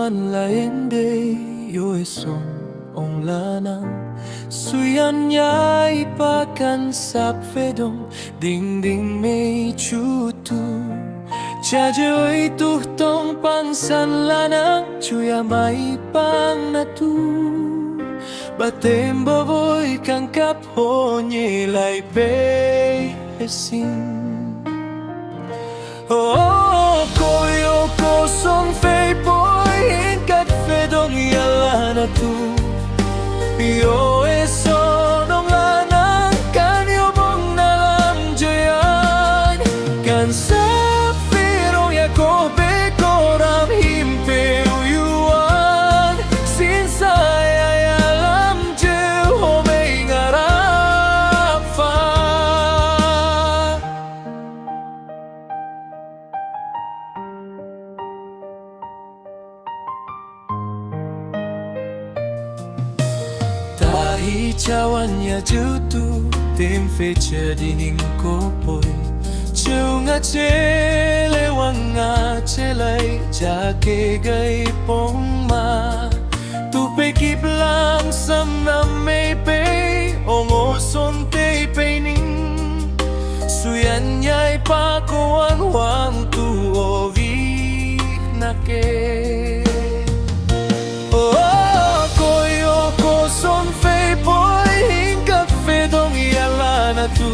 man lain day yo son ong lanang suyan nhai pa kan sap vedong ding ding mei chu tu cha joi tu tong pang san lanang chuya mai pang na tu batem boy kang kap ho nhị lại pe xin cô cô son phê bối in cách phê đông yala na tu yo eso nong la nang kan yo mong na lam joyan kan sa pero ya ko be ko ram him pe yuan sin sa ya lam je ho me ngarap fa Tahi cawannya jutu tem fecha dining kopoi Chunga chele wanga chelai jake gai pong ma Tu pe kip lang sam nam me pe ongo son te pe ning Suyan nhai pa ko an wang tu o vi na ke son phê bối hình các phê đông yala na tu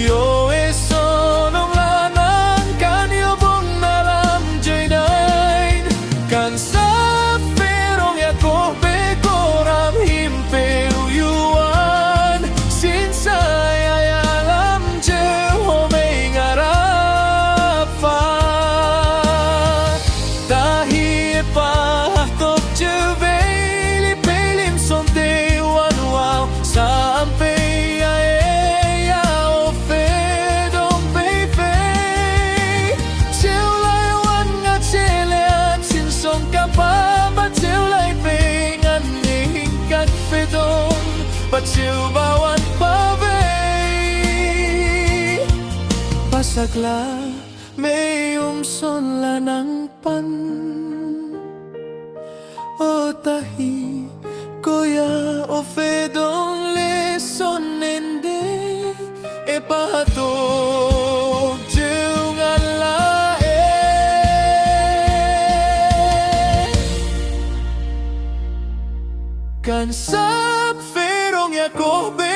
yo eso nong la nang kan yo bong na lam jay dain kan sa phê rong ya ko be ko ram him pe yuan sin sa ya lam je ho me ngarap fa tahi pa top je chiều bawan pa ve pasagla may son la nang pan o tahi koya o fe don le son nende e pahato jiung ala kan sap ferong ya ko be